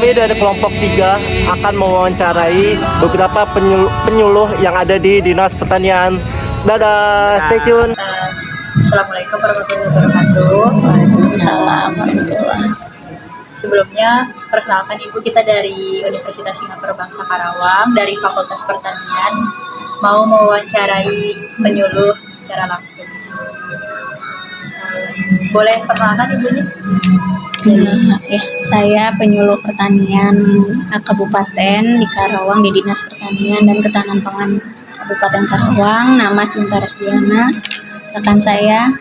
kami dari kelompok 3 akan mewawancarai beberapa penyuluh yang ada di Dinas Pertanian. Dadah, stay tune. Assalamualaikum warahmatullahi wabarakatuh. Waalaikumsalam warahmatullahi. Sebelumnya, perkenalkan Ibu, kita dari Universitas Singapura Bangsa Karawang dari Fakultas Pertanian mau mewawancarai penyuluh secara langsung. Boleh perkenalkan Ibunya? Ya, saya penyuluh pertanian Kabupaten di Karawang di Dinas Pertanian dan Ketahanan Pangan Kabupaten Karawang. Nama Sinta Resdiana. Rekan saya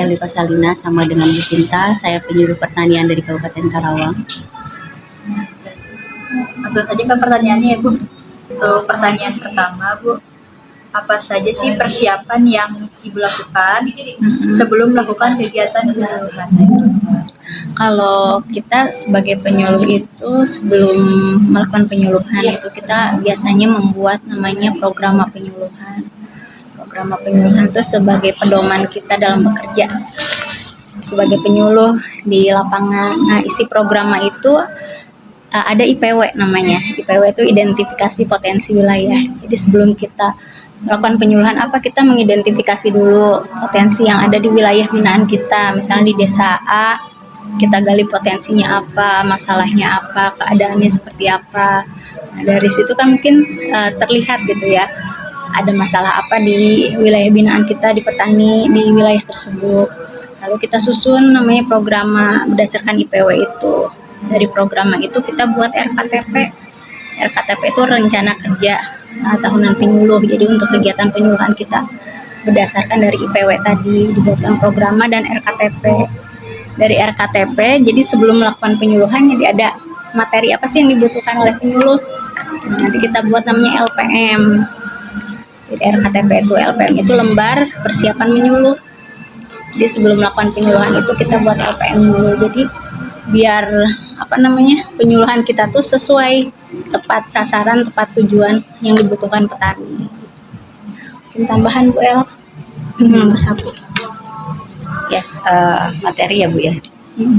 Eli Rosalina sama dengan Bu Sinta, saya penyuluh pertanian dari Kabupaten Karawang. Langsung saja ke pertanyaannya ya Bu. Untuk pertanyaan pertama Bu, apa saja sih persiapan yang Ibu lakukan sebelum melakukan kegiatan penyuluhan? kalau kita sebagai penyuluh itu sebelum melakukan penyuluhan itu kita biasanya membuat namanya program penyuluhan. Program penyuluhan itu sebagai pedoman kita dalam bekerja sebagai penyuluh di lapangan. Nah, isi program itu ada IPW namanya. IPW itu identifikasi potensi wilayah. Jadi sebelum kita melakukan penyuluhan kita mengidentifikasi dulu potensi yang ada di wilayah binaan kita. Misalnya di desa A, kita gali potensinya apa, masalahnya apa, keadaannya seperti apa. Nah, dari situ kan mungkin terlihat gitu ya, ada masalah apa di wilayah binaan kita, di petani di wilayah tersebut. Lalu kita susun namanya program berdasarkan IPW itu. Dari program itu kita buat RKTP. RKTP itu rencana kerja tahunan penyuluh. Jadi untuk kegiatan penyuluhan kita berdasarkan dari IPW tadi, dibuatkan program dan RKTP. Dari RKTP, jadi sebelum melakukan penyuluhan jadi ada materi apa sih yang dibutuhkan oleh penyuluh. Nah, nanti kita buat namanya LPM. Jadi RKTP itu lembar persiapan menyuluh. Jadi sebelum melakukan penyuluhan itu kita buat LPM dulu. Jadi biar penyuluhan kita tuh sesuai, tepat sasaran, tepat tujuan yang dibutuhkan petani. Mungkin tambahan Bu El, nomor 1. Yes, materi ya Bu ya.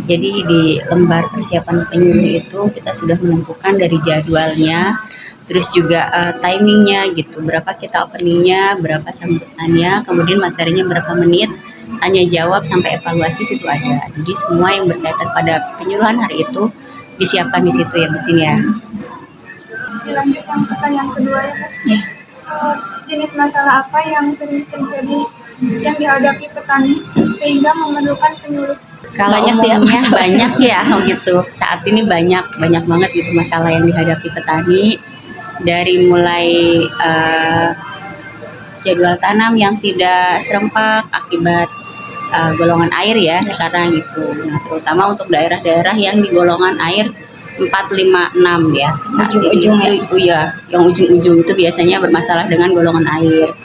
Jadi di lembar persiapan penyuluh itu kita sudah menentukan dari jadwalnya, terus juga timingnya gitu, berapa kita openingnya, berapa sambutannya, kemudian materinya berapa menit, tanya jawab sampai evaluasi situ ada. Jadi semua yang berkaitan pada penyuluhan hari itu disiapkan di situ ya Bu Sin ya. Dilanjut yang pertanyaan kedua ya. Jenis masalah apa yang sering terjadi yang dihadapi petani sehingga memerlukan penyuluh? Kalau Banyak sih ya, umumnya banyak ya gitu. Saat ini banyak banget gitu masalah yang dihadapi petani, dari mulai jadwal tanam yang tidak serempak akibat golongan air ya sekarang gitu. Nah, terutama untuk daerah-daerah yang di golongan air 4, 5, 6 ya. Ujung-ujung ya. Yang ujung-ujung itu biasanya bermasalah dengan golongan air.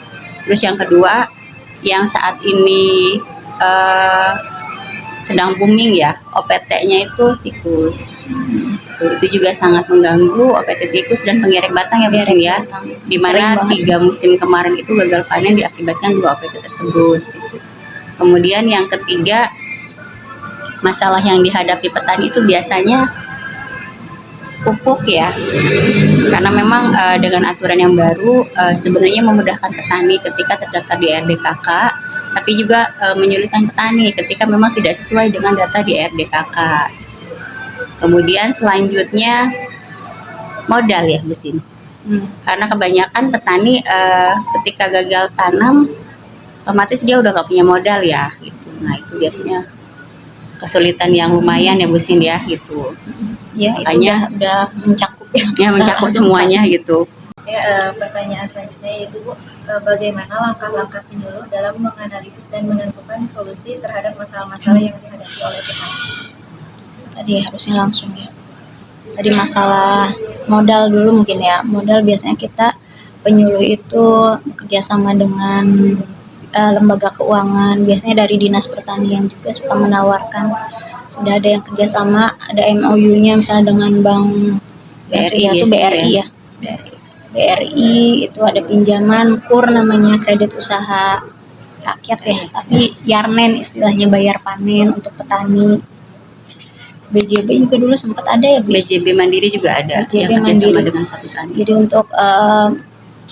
Terus yang kedua, yang saat ini sedang booming ya, OPT-nya itu tikus. Itu juga sangat mengganggu, OPT tikus dan pengerek batang ya Bu Sin ya. Di mana 3 musim kemarin itu gagal panen diakibatkan 2 OPT tersebut. Kemudian yang ketiga, masalah yang dihadapi petani itu biasanya pupuk ya. Karena memang dengan aturan yang baru sebenarnya memudahkan petani ketika terdaftar di RDKK, tapi juga menyulitkan petani ketika memang tidak sesuai dengan data di RDKK. Kemudian selanjutnya modal ya Bu Sin. Karena kebanyakan petani ketika gagal tanam otomatis dia udah gak punya modal ya gitu. Nah, itu biasanya kesulitan yang lumayan ya Bu Sin ya gitu. Ya, makanya itu udah mencakup ya mencakup semuanya gitu. Pertanyaan selanjutnya yaitu Bu, bagaimana langkah-langkah penyuluh dalam menganalisis dan menentukan solusi terhadap masalah-masalah yang dihadapi oleh petani? Tadi harusnya langsung ya. Tadi masalah modal dulu mungkin ya. Modal biasanya kita penyuluh itu bekerja sama dengan lembaga keuangan. Biasanya dari Dinas Pertanian juga suka menawarkan. Sudah ada yang kerjasama, ada MOU-nya misalnya dengan Bank BRI atau BRI ya. BRI itu ada pinjaman KUR namanya, kredit usaha rakyat ya, tapi Yarnen istilahnya, bayar panen untuk petani. BJB juga dulu sempat ada ya Bu? BJB Mandiri juga ada BJB yang kerjasama Mandiri. dengan Pak Petani. Jadi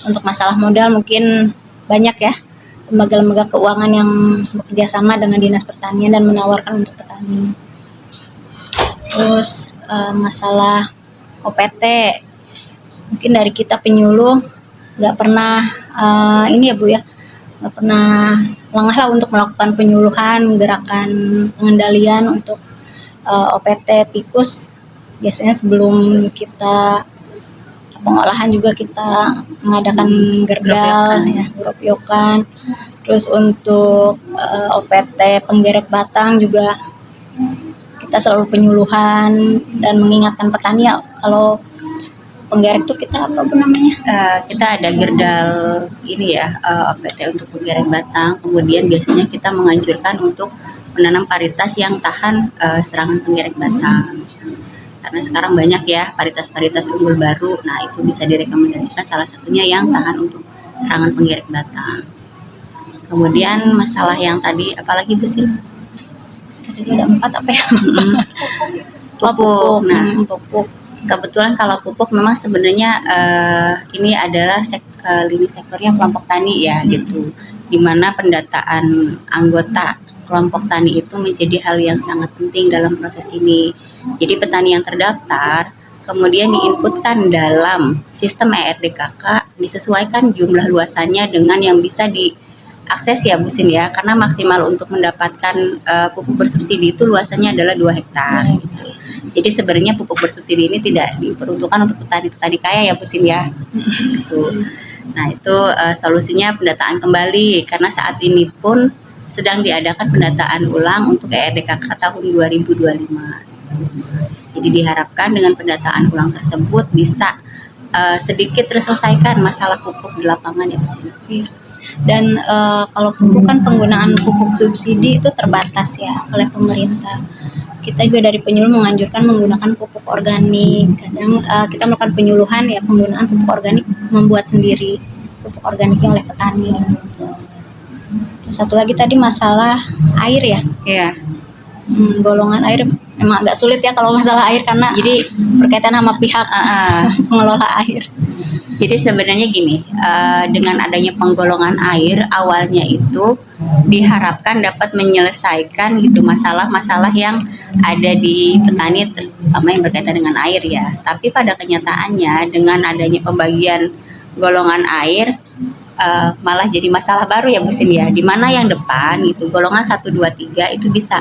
untuk masalah modal mungkin banyak ya lembaga-lembaga keuangan yang bekerja sama dengan Dinas Pertanian dan menawarkan untuk petani. Terus masalah OPT, mungkin dari kita penyuluh nggak pernah ini ya Bu ya, nggak pernah lengah lah untuk melakukan penyuluhan, gerakan pengendalian untuk OPT tikus. Biasanya sebelum kita pengolahan juga kita mengadakan gerdal, ya, gropyokan. Terus untuk OPT penggerek batang juga kita selalu penyuluhan dan mengingatkan petani ya kalau penggerek tuh kita apa Bu namanya? Kita ada gerdal ini ya, OPT untuk penggerek batang. Kemudian biasanya kita menganjurkan untuk menanam varietas yang tahan serangan penggerek batang. Karena sekarang banyak ya varietas-varietas unggul baru. Nah, itu bisa direkomendasikan salah satunya yang tahan untuk serangan penggerek batang. Kemudian masalah yang tadi apalagi Bu Sil? Tadi ada 4 apa ya? Pupuk. Nah, pupuk. kebetulan kalau pupuk memang sebenarnya ini adalah lini sektornya kelompok tani ya gitu. Dimana pendataan anggota kelompok tani itu menjadi hal yang sangat penting dalam proses ini. Jadi petani yang terdaftar kemudian diinputkan dalam sistem ERDKK, disesuaikan jumlah luasannya dengan yang bisa diakses ya Bu Sin ya, karena maksimal untuk mendapatkan pupuk bersubsidi itu luasannya adalah 2 hektar gitu. Jadi sebenarnya pupuk bersubsidi ini tidak diperuntukkan untuk petani-petani kaya ya Bu Sin ya. Gitu. Nah, itu solusinya pendataan kembali karena saat ini pun sedang diadakan pendataan ulang untuk ERDKK tahun 2025. Jadi diharapkan dengan pendataan ulang tersebut bisa sedikit terselesaikan masalah pupuk di lapangan ya Bu Sin. Iya. Dan kalau pupuk kan penggunaan pupuk subsidi itu terbatas ya oleh pemerintah. Kita juga dari penyuluh menganjurkan menggunakan pupuk organik. Kadang kita melakukan penyuluhan ya penggunaan pupuk organik membuat sendiri pupuk organiknya oleh petani. Gitu. Terus satu lagi tadi masalah air ya. Iya. Golongan air memang agak sulit ya kalau masalah air karena Jadi berkaitan sama pihak pengelola air. Jadi sebenarnya gini, dengan adanya penggolongan air awalnya itu diharapkan dapat menyelesaikan gitu masalah-masalah yang ada di petani terutama yang berkaitan dengan air ya. Tapi pada kenyataannya dengan adanya pembagian golongan air malah jadi masalah baru ya Bu Sin ya. Di mana yang depan gitu golongan 1 2 3 itu bisa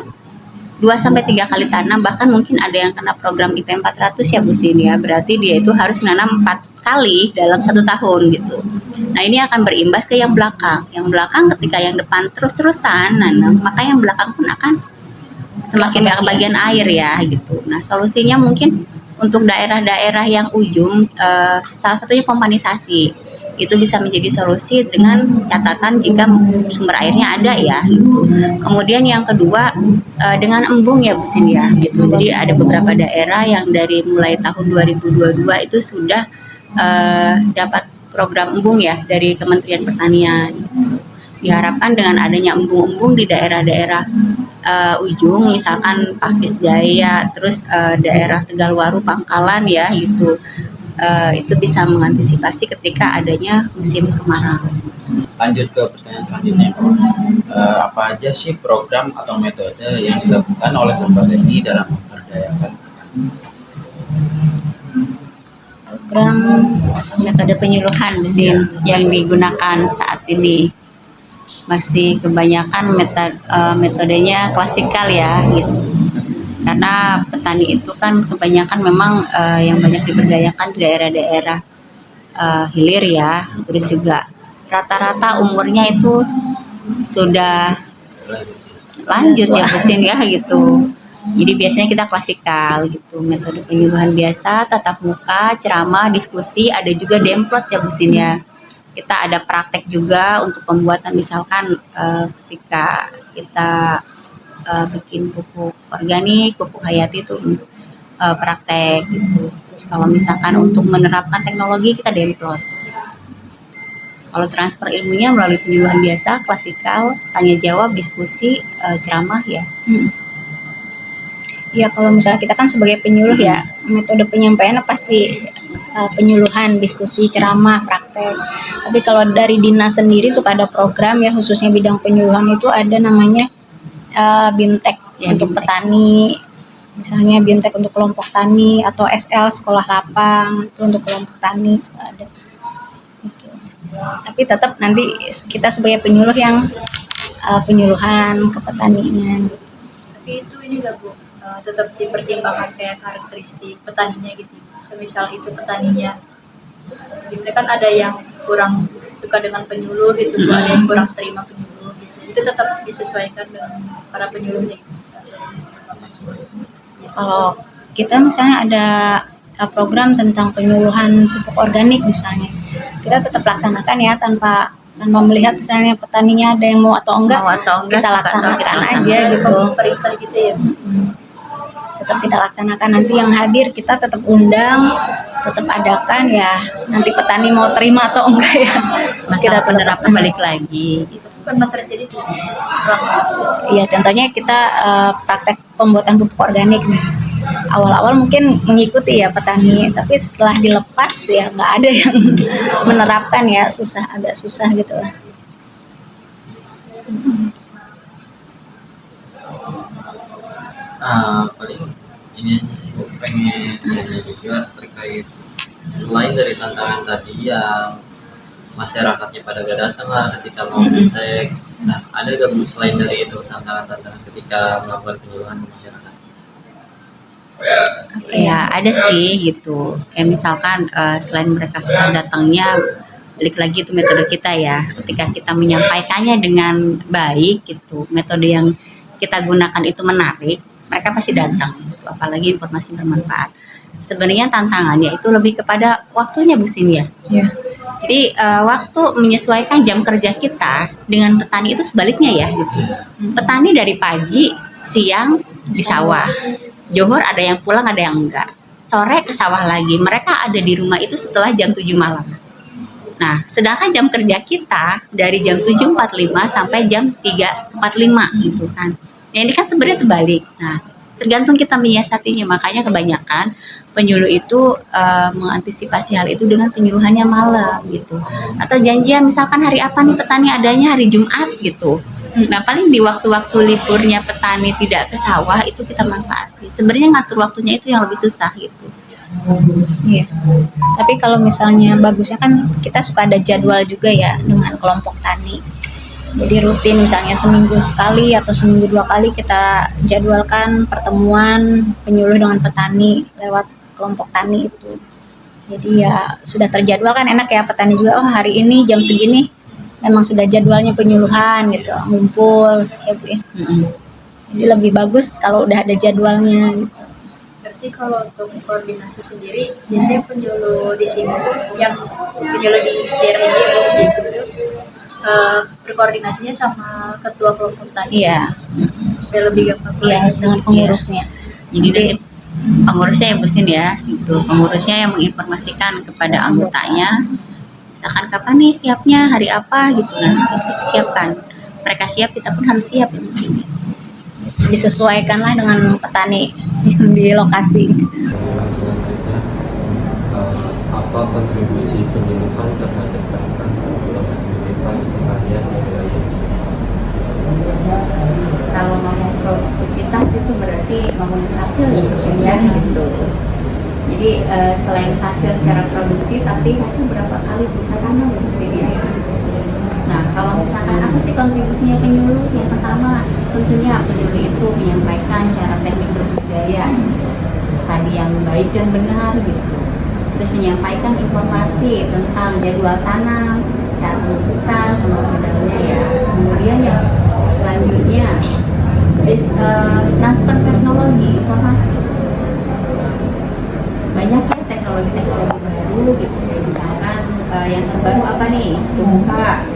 2-3 kali tanam, bahkan mungkin ada yang kena program IP 400 ya Bu Sin ya. Berarti dia itu harus menanam 4 kali dalam 1 tahun gitu. Nah, ini akan berimbas ke yang belakang. Yang belakang ketika yang depan terus-terusan nanam, maka yang belakang pun akan semakin gak kebagian air ya gitu. Nah, solusinya mungkin untuk daerah-daerah yang ujung salah satunya pompanisasi. Itu bisa menjadi solusi dengan catatan jika sumber airnya ada ya gitu. Kemudian yang kedua dengan embung ya Bu Sin ya gitu. Jadi ada beberapa daerah yang dari mulai tahun 2022 itu sudah dapat program embung ya dari Kementerian Pertanian. Diharapkan dengan adanya embung-embung di daerah-daerah ujung, misalkan Pakis Jaya, terus daerah Tegalwaru, Pangkalan ya gitu. Itu bisa mengantisipasi ketika adanya musim kemarau. Lanjut ke pertanyaan selanjutnya, apa aja sih program atau metode yang dilakukan oleh lembaga ini dalam memberdayakan petani? Program metode penyuluhan Bu Sin yang digunakan saat ini masih kebanyakan metodenya klasikal ya gitu. Karena petani itu kan kebanyakan memang yang banyak diberdayakan di daerah-daerah hilir ya. Terus juga rata-rata umurnya itu sudah lanjut ya Bu Sin ya gitu. Jadi biasanya kita klasikal gitu, metode penyuluhan biasa, tatap muka, ceramah, diskusi, ada juga demplot ya Bu Sin ya. Kita ada praktek juga untuk pembuatan misalkan ketika kita bikin pupuk organik, pupuk hayati itu praktek gitu. Terus kalau misalkan untuk menerapkan teknologi kita demplot. Kalau transfer ilmunya melalui penyuluhan biasa, klasikal, tanya jawab, diskusi, ceramah ya. Ya kalau misalnya kita kan sebagai penyuluh ya, metode penyampaiannya pasti penyuluhan, diskusi, ceramah, praktek. Tapi kalau dari dinas sendiri suka ada program ya, khususnya bidang penyuluhan itu ada namanya BIMTEK Ya, untuk BIMTEK. petani. Misalnya BIMTEK untuk kelompok tani atau SL sekolah lapang itu untuk kelompok tani suka ada. Gitu. Tapi tetap nanti kita sebagai penyuluh yang penyuluhan ke petaninya. Gitu. Tapi itu ini gak Bu, tetap dipertimbangkan kayak karakteristik petaninya gitu. Semisal itu petaninya, gimana kan ada yang kurang suka dengan penyuluh gitu, Bu, ada yang kurang terima penyuluh gitu. Itu tetap disesuaikan dengan para penyuluhnya gitu. Kalau kita misalnya ada program tentang penyuluhan pupuk organik misalnya, kita tetap laksanakan ya tanpa melihat misalnya petaninya ada yang mau atau enggak, kita suka laksanakan atau aja gitu. Perintah gitu ya Bu. Tetap kita laksanakan, nanti yang hadir kita tetap undang, tetap adakan ya, nanti petani mau terima atau enggak ya Masalah tetap penerapan laksanakan. balik lagi. Itu pernah terjadi tuh selama Iya, contohnya kita praktek pembuatan pupuk organik nih. Awal-awal mungkin mengikuti ya petani, tapi setelah dilepas ya nggak ada yang menerapkan ya, agak susah gitu lah. Paling ini aja sih, Bu, pengen nanya juga terkait selain dari tantangan tadi yang masyarakatnya pada gak datang lah ketika mau praktek. Nah, ada gak Bu selain dari itu tantangan-tantangan ketika melakukan penyuluhan ke masyarakat? Ya ada sih gitu. Kayak misalkan selain mereka susah datangnya, balik lagi itu metode kita ya. Ketika kita menyampaikannya dengan baik gitu, metode yang kita gunakan itu menarik, mereka pasti datang. Gitu. Apalagi informasi bermanfaat. Sebenarnya tantangannya itu lebih kepada waktunya Bu Sin ya. Iya. Jadi waktu menyesuaikan jam kerja kita dengan petani itu sebaliknya ya gitu. Petani dari pagi, siang di sawah. Johor ada yang pulang, ada yang enggak. Sore ke sawah lagi. Mereka ada di rumah itu setelah jam 7 malam. Nah, sedangkan jam kerja kita dari jam 7.45 sampai jam 3.45 gitu kan. Nah, ini kan sebenarnya terbalik. Nah, tergantung kita menyiasatinya. Makanya kebanyakan penyuluh itu mengantisipasi hal itu dengan penyuluhannya malam gitu. Atau janjian misalkan hari apa nih petani adanya hari Jumat gitu. Nah paling di waktu-waktu liburnya petani tidak ke sawah itu kita manfaati. Sebenarnya ngatur waktunya itu yang lebih susah gitu. Iya. Tapi kalau misalnya bagusnya kan kita suka ada jadwal juga ya dengan kelompok tani. Jadi rutin misalnya seminggu sekali atau seminggu 2 kali kita jadwalkan pertemuan penyuluh dengan petani lewat kelompok tani itu. Jadi ya sudah terjadwal kan enak ya, petani juga oh hari ini jam segini memang sudah jadwalnya penyuluhan gitu, ngumpul ya Bu ya. Jadi lebih bagus kalau udah ada jadwalnya gitu. berarti kalau untuk koordinasi sendiri biasanya penyuluh di sini tuh yang penyuluh di daerah ini gitu berkoordinasinya sama ketua kelompok tani. Iya, Supaya lebih gampang. iya dengan pengurusnya. Jadi dari pengurusnya ya Bu Sin ya, itu pengurusnya yang menginformasikan kepada anggotanya, misalkan kapan nih siapnya, hari apa gitu, nanti kita siapkan. Mereka siap, kita pun harus siap ya Bu Sin. Disesuaikanlah dengan petani yang di lokasi. Selanjutnya, apa kontribusi penyuluhan terhadap peningkatan produktivitas pertanian di wilayah ini? Kalau ngomong produktivitas itu berarti ngomong hasil ya gitu. Jadi selain hasil secara produksi, tapi hasil berapa kali bisa tanam ya. Nah, kalau misalkan apa sih kontribusinya penyuluh? Yang pertama, tentunya penyuluh itu menyampaikan cara teknik berbudidaya tadi yang baik dan benar gitu. Terus menyampaikan informasi tentang jadwal tanam, cara pemupukan, termasuk dalamnya ya. Kemudian yang selanjutnya transfer teknologi informasi. Banyak ya teknologi-teknologi baru gitu. Misalkan yang terbaru apa nih? Pembuka.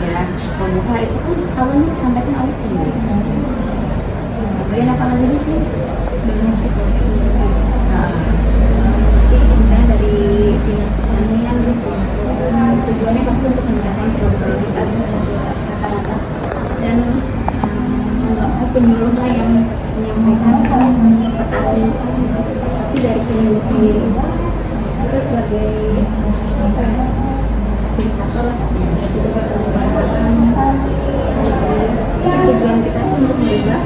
Ya, pembuka itu kan awalnya disampaikan oleh penyuluh. Kemudian apa lagi sih? Nah, misalnya dari dinas pertanian tujuannya pasti untuk meningkatkan produktivitas rata-rata dan penyuluh lah yang menyampaikan tapi dari penyuluh sendiri kita sebagai fasilitator lah kita bisa merasakan tujuan kita itu untuk merubah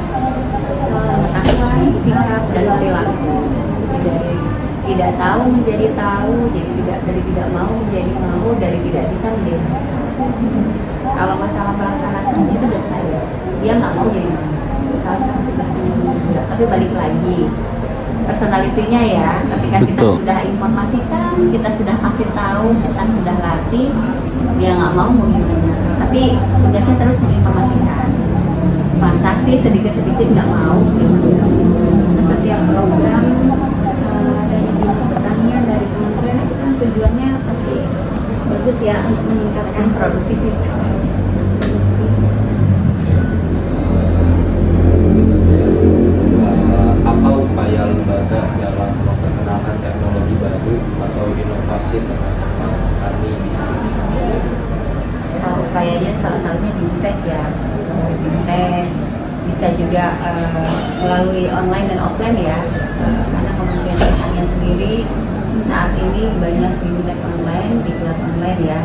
pengetahuan, sikap dan perilaku dari tidak tahu menjadi tahu, jadi dari tidak mau menjadi mau, dari tidak bisa menjadi bisa. Kalau masalah melaksanakan itu udah tahu, dia nggak mau jadi mau. Salah satu tugasnya juga, tapi balik lagi personalitinya ya. Ketika kita sudah informasikan, kita sudah kasih tahu, kita sudah latih, dia nggak mau gimana. Tapi tugasnya terus menginformasikan. Masa sih sedikit-sedikit nggak mau gitu. Setiap program dari dinas pertanian, dari kementerian itu kan tujuannya pasti bagus ya untuk meningkatkan produktivitas. Apa upaya lembaga dalam memperkenalkan teknologi baru atau inovasi terhadap petani di sini? Upayanya salah satunya Bimtek ya, Bimtek bisa juga melalui online dan offline ya, karena Kementerian Pertanian sendiri saat ini banyak Bimtek online, diklat online ya,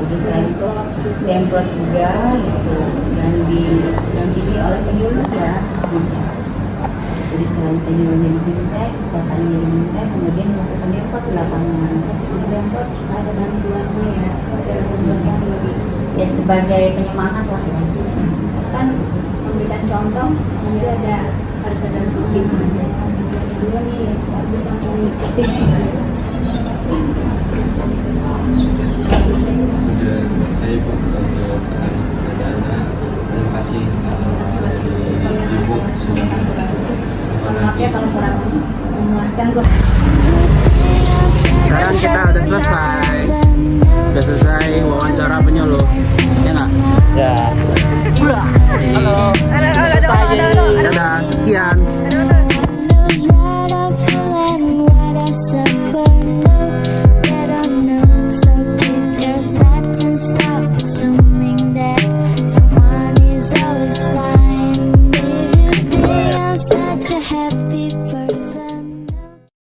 jadi selain itu Demplus juga gitu, dan didampingi oleh penyuluh ya. Jadi selain penyuluh dari Bimtek, petani dari Bimtek, kemudian melakukan depot di lapangan. Terus di depot ada bantuannya ya, ada bantuan yang lebih ya sebagai penyemangat lah ya. Kan memberikan contoh, nanti harus ada bukti juga nih yang bisa mengikuti. Sudah selesai Bu untuk pertanyaannya. Terima kasih Ibu sudah Maaf ya kalau kurang memuaskan kok. Sekarang kita udah selesai.